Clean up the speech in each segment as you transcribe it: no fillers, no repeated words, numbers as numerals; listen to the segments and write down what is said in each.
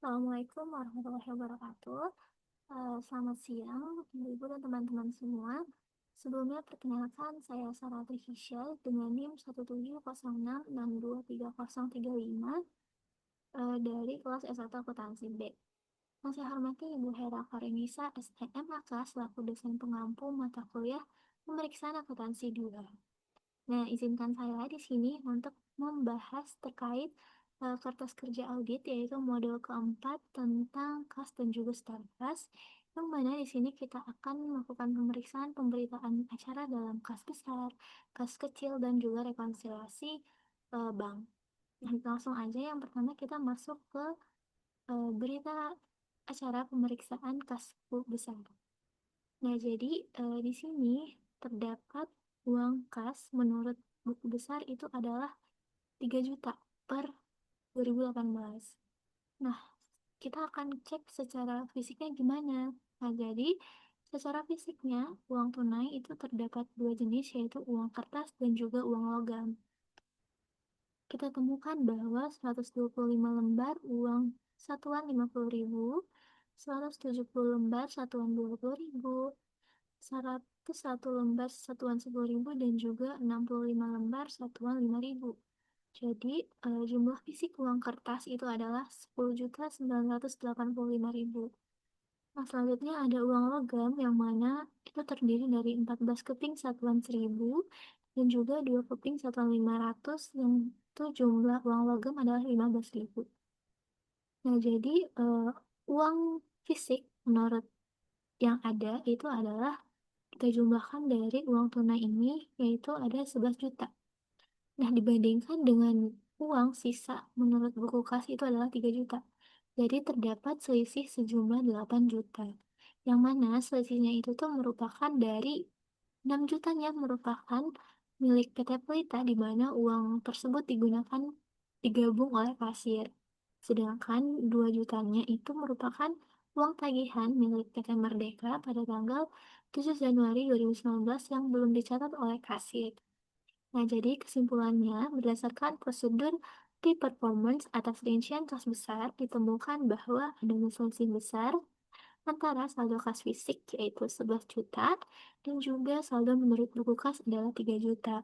Assalamualaikum warahmatullahi wabarakatuh. Selamat siang, Ibu dan teman-teman semua. Sebelumnya perkenalkan saya Sarah Trihisha dengan NIM 17066623035 dari kelas S1 Akuntansi B. Yang saya hormati Ibu Hera Karenisa STMAK selaku dosen pengampu mata kuliah pemeriksaan akuntansi 2. Nah, izinkan saya di sini untuk membahas terkait kertas kerja audit, yaitu modul keempat tentang kas dan juga start kas, yang mana di sini kita akan melakukan pemeriksaan pemberitaan acara dalam kas besar, kas kecil, dan juga rekonsiliasi bank. Nah, langsung aja yang pertama kita masuk ke berita acara pemeriksaan kas besar. Nah, jadi di sini terdapat uang kas menurut buku besar itu adalah 3 juta per 2018. Nah, kita akan cek secara fisiknya gimana. Nah, jadi secara fisiknya uang tunai itu terdapat dua jenis, yaitu uang kertas dan juga uang logam. Kita temukan bahwa 125 lembar uang satuan 50.000, 170 lembar satuan 20.000, 101 lembar satuan 10.000, dan juga 65 lembar satuan 5.000. Jadi jumlah fisik uang kertas itu adalah 10.985.000. Nah, selanjutnya ada uang logam yang mana itu terdiri dari 14 keping satuan 1.000 dan juga 2 keping satuan 500, yang itu jumlah uang logam adalah 15.000. Nah, jadi uang fisik menurut yang ada itu adalah kita jumlahkan dari uang tunai ini, yaitu ada 11 juta. Nah, dibandingkan dengan uang sisa menurut buku kas itu adalah 3 juta. Jadi terdapat selisih sejumlah 8 juta. Yang mana selisihnya itu tuh merupakan dari 6 jutanya merupakan milik PT Pelita, di mana uang tersebut digunakan digabung oleh kasir. Sedangkan 2 jutanya itu merupakan uang tagihan milik PT Merdeka pada tanggal 7 Januari 2019 yang belum dicatat oleh kasir. Nah, jadi kesimpulannya, berdasarkan prosedur pre-performance atas rincian kas besar, ditemukan bahwa ada selisih besar antara saldo kas fisik, yaitu 11 juta, dan juga saldo menurut buku kas adalah 3 juta.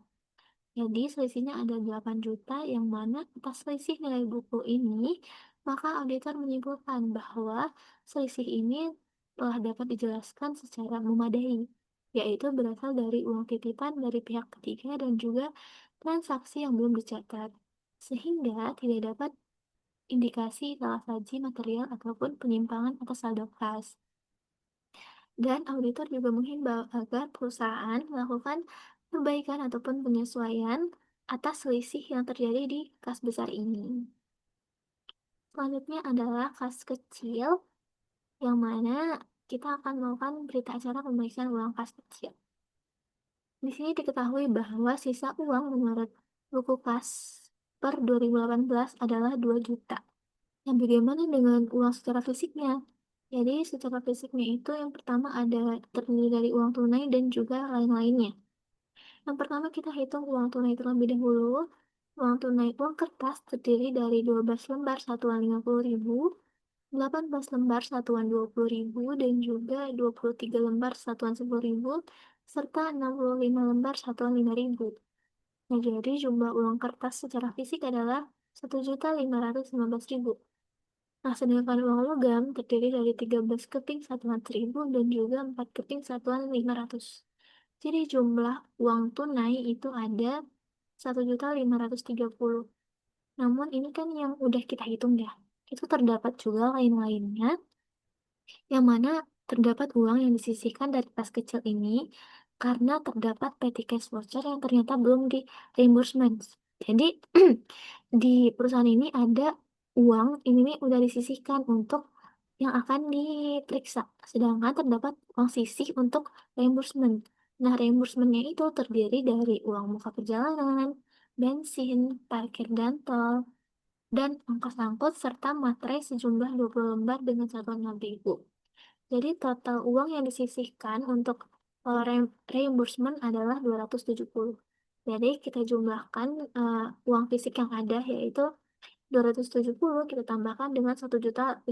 Jadi, selisihnya ada 8 juta, yang mana atas selisih nilai buku ini, maka auditor menyimpulkan bahwa selisih ini telah dapat dijelaskan secara memadai, yaitu berasal dari uang titipan dari pihak ketiga dan juga transaksi yang belum dicatat, sehingga tidak dapat indikasi salah saji material ataupun penyimpangan atas saldo kas. Dan auditor juga menghimbau agar perusahaan melakukan perbaikan ataupun penyesuaian atas selisih yang terjadi di kas besar ini. Selanjutnya adalah kas kecil, yang mana kita akan melakukan berita acara pemeriksaan uang kas kecil. Di sini diketahui bahwa sisa uang menurut buku kas per 2018 adalah 2 juta. Nah, bagaimana dengan uang secara fisiknya? Jadi, secara fisiknya itu yang pertama ada terdiri dari uang tunai dan juga lain-lainnya. Yang pertama kita hitung uang tunai terlebih dahulu. Uang tunai uang kertas terdiri dari 12 lembar satuan 50.000, 18 lembar satuan 20.000, dan juga 23 lembar satuan 10.000, serta 65 lembar satuan 5.000. Nah, jadi jumlah uang kertas secara fisik adalah 1.515.000. Nah, sedangkan uang logam terdiri dari 13 keping satuan 1.000 dan juga 4 keping satuan 500. Jadi jumlah uang tunai itu ada 1.530. Namun ini kan yang udah kita hitung ya. Itu terdapat juga lain-lainnya, yang mana terdapat uang yang disisihkan dari kas kecil ini karena terdapat petty cash voucher yang ternyata belum di reimbursement. Jadi di perusahaan ini ada uang ini nih udah disisihkan untuk yang akan diperiksa, sedangkan terdapat uang sisih untuk reimbursement. Nah, reimbursementnya itu terdiri dari uang muka perjalanan, bensin, parkir dan tol, dan ongkos angkut serta materai sejumlah 20 lembar dengan satuan 6.000. Jadi total uang yang disisihkan untuk reimbursement adalah 270. Jadi kita jumlahkan uang fisik yang ada, yaitu 270 kita tambahkan dengan 1.530.000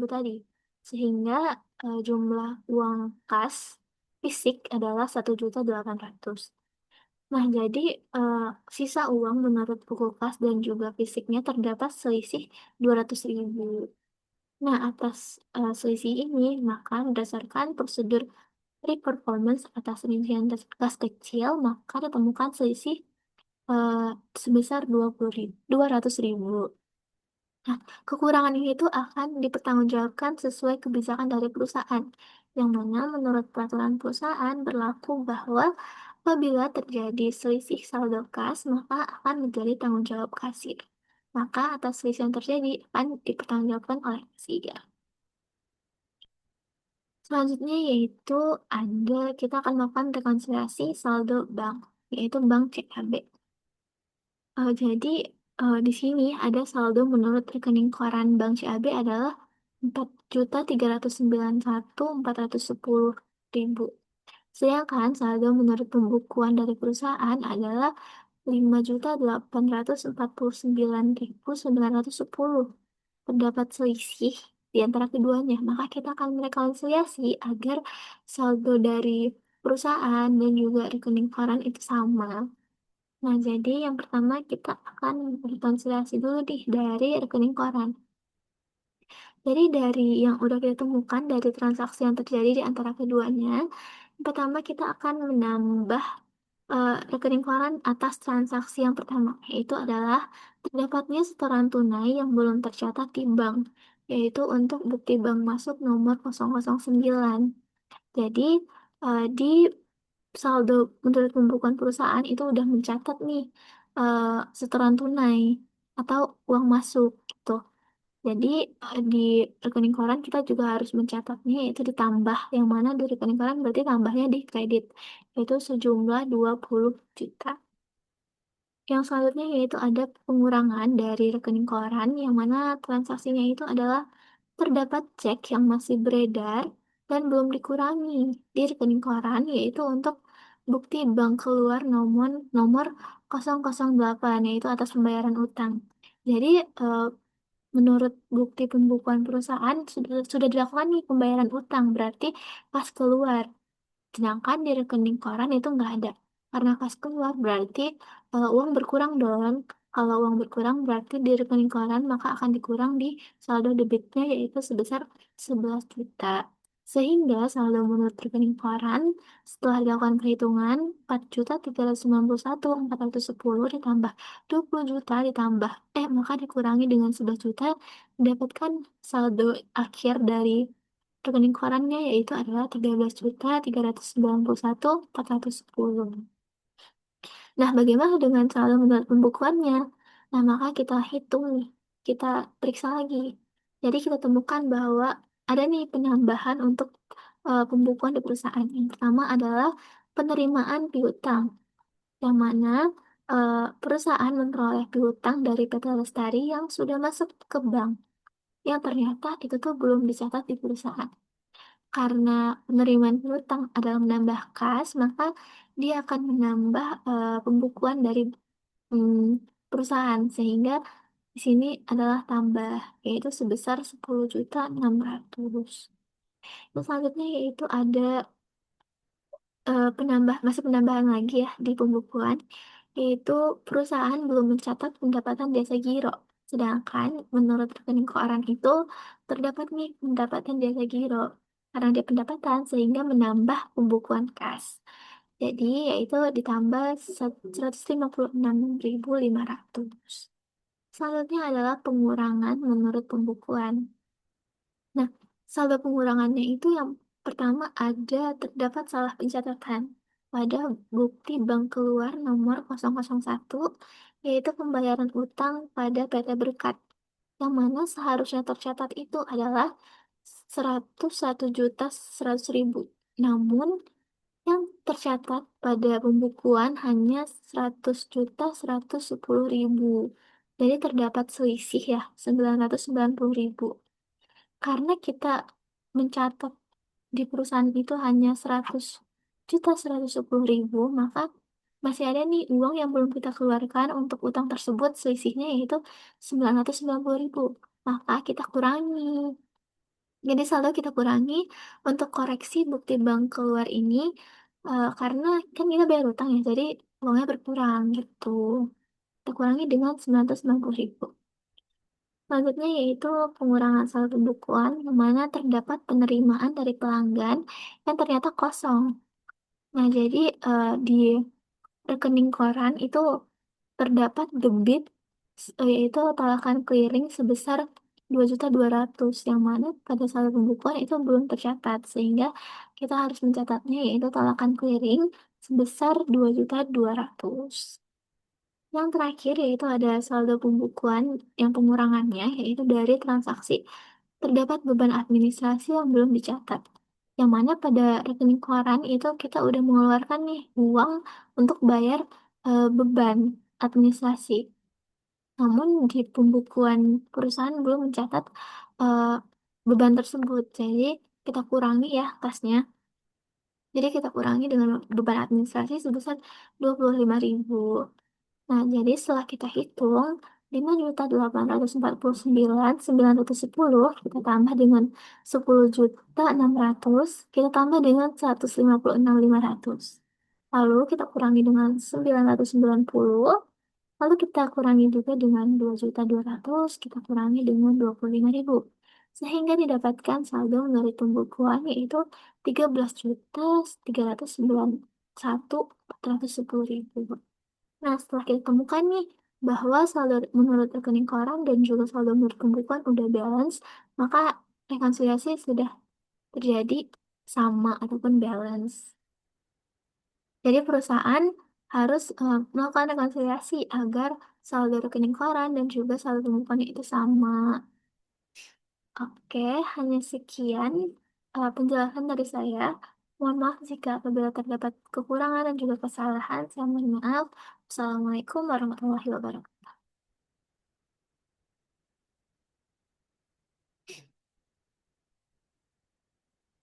tadi. Sehingga jumlah uang kas fisik adalah 1.800.000. Nah, jadi eh, sisa uang menurut buku kas dan juga fisiknya terdapat selisih 200.000. Nah, atas selisih ini, maka berdasarkan prosedur reperformance atas rincian kas kecil, maka ditemukan selisih eh, sebesar 200.000. Nah, kekurangan ini itu akan dipertanggungjawabkan sesuai kebijakan dari perusahaan, yang mana menurut peraturan perusahaan berlaku bahwa apabila terjadi selisih saldo kas, maka akan menjadi tanggung jawab kasir. Maka atas selisih yang terjadi akan dipertanggungjawabkan oleh kasir. Selanjutnya yaitu kita akan melakukan rekonsiliasi saldo bank, yaitu bank CAB. Jadi di sini ada saldo menurut rekening koran Bank CAB adalah 4.391.410.000. Sedangkan saldo menurut pembukuan dari perusahaan adalah 5.849.910. Terdapat selisih di antara keduanya, maka kita akan merekonsiliasi agar saldo dari perusahaan dan juga rekening koran itu sama. Nah, jadi yang pertama kita akan rekonsiliasi dulu nih dari rekening koran. Jadi dari yang udah kita temukan dari transaksi yang terjadi di antara keduanya, yang pertama kita akan menambah rekening koran atas transaksi yang pertama, yaitu adalah terdapatnya setoran tunai yang belum tercatat di bank, yaitu untuk bukti bank masuk nomor 009. Jadi di saldo menurut pembukuan perusahaan itu udah mencatat nih eh, setoran tunai atau uang masuk gitu. Jadi di rekening koran kita juga harus mencatatnya yaitu ditambah, yang mana di rekening koran berarti tambahnya di kredit yaitu sejumlah 20 juta. Yang selanjutnya yaitu ada pengurangan dari rekening koran, yang mana transaksinya itu adalah terdapat cek yang masih beredar dan belum dikurangi di rekening koran, yaitu untuk bukti bank keluar nomor nomor 008, yaitu atas pembayaran utang. Jadi menurut bukti pembukuan perusahaan sudah dilakukan nih pembayaran utang, berarti pas keluar. Sedangkan di rekening koran itu nggak ada. Karena kas keluar berarti uang berkurang dong. Kalau uang berkurang berarti di rekening koran maka akan dikurang di saldo debitnya yaitu sebesar 11 juta. Sehingga saldo menurut rekening koran setelah dilakukan perhitungan 4.391.410 ditambah 20 juta ditambah maka dikurangi dengan 11 juta mendapatkan saldo akhir dari rekening korannya yaitu adalah 13.391.410. Nah, bagaimana dengan saldo menurut pembukuannya? Nah, maka kita hitung nih, kita periksa lagi. Jadi kita temukan bahwa ada nih penambahan untuk pembukuan di perusahaan. Yang pertama adalah penerimaan piutang, yang mana perusahaan memperoleh piutang dari PT Lestari yang sudah masuk ke bank, yang ternyata itu tuh belum dicatat di perusahaan. Karena penerimaan piutang adalah menambah kas, maka dia akan menambah pembukuan dari perusahaan sehingga di sini adalah tambah yaitu sebesar 10.600.000. Terus selanjutnya yaitu ada masih penambahan lagi ya di pembukuan, yaitu perusahaan belum mencatat pendapatan jasa giro. Sedangkan menurut rekening keuangan itu terdapat nih pendapatan jasa giro karena dia pendapatan sehingga menambah pembukuan kas. Jadi yaitu ditambah 156.500. Selanjutnya adalah pengurangan menurut pembukuan. Nah, saldo pengurangannya itu yang pertama ada terdapat salah pencatatan pada bukti bank keluar nomor 001, yaitu pembayaran utang pada PT Berkat, yang mana seharusnya tercatat itu adalah 101.100.000. Namun, yang tercatat pada pembukuan hanya 100.110.000. Jadi terdapat selisih ya, 990.000. Karena kita mencatat di perusahaan itu hanya 100.110.000, maka masih ada nih uang yang belum kita keluarkan untuk utang tersebut, selisihnya yaitu 990.000. Maka kita kurangi. Jadi saldo kita kurangi untuk koreksi bukti bank keluar ini, karena kan kita bayar utang ya, jadi uangnya berkurang gitu. Kita kurangi dengan 990.000. Selanjutnya yaitu pengurangan saldo pembukuan, yang mana terdapat penerimaan dari pelanggan yang ternyata kosong. Nah, jadi di rekening koran itu terdapat debit, yaitu tolakan clearing sebesar 2.200.000, yang mana pada saldo pembukuan itu belum tercatat, sehingga kita harus mencatatnya yaitu tolakan clearing sebesar 2.200.000. Yang terakhir yaitu ada saldo pembukuan yang pengurangannya yaitu dari transaksi terdapat beban administrasi yang belum dicatat. Yang mana pada rekening koran itu kita udah mengeluarkan nih uang untuk bayar beban administrasi. Namun di pembukuan perusahaan belum mencatat eh, beban tersebut. Jadi kita kurangi ya tasnya. Jadi kita kurangi dengan beban administrasi sebesar 25.000. Nah, jadi setelah kita hitung 5.849.910 kita tambah dengan 10.600 kita tambah dengan 156.500. Lalu kita kurangi dengan 990, lalu kita kurangi juga dengan 2.200, kita kurangi dengan 25.000. Sehingga didapatkan saldo dari pembukuan yaitu 13.391.410.000. Nah, setelah kita temukan nih bahwa saldo menurut rekening koran dan juga saldo menurut pembukuan udah balance, maka rekonsiliasi sudah terjadi sama ataupun balance. Jadi perusahaan harus melakukan rekonsiliasi agar saldo rekening koran dan juga saldo pembukuannya itu sama. Oke, hanya sekian penjelasan dari saya. Mohon maaf jika apabila terdapat kekurangan dan juga kesalahan. Saya mohon maaf. Assalamualaikum warahmatullahi wabarakatuh.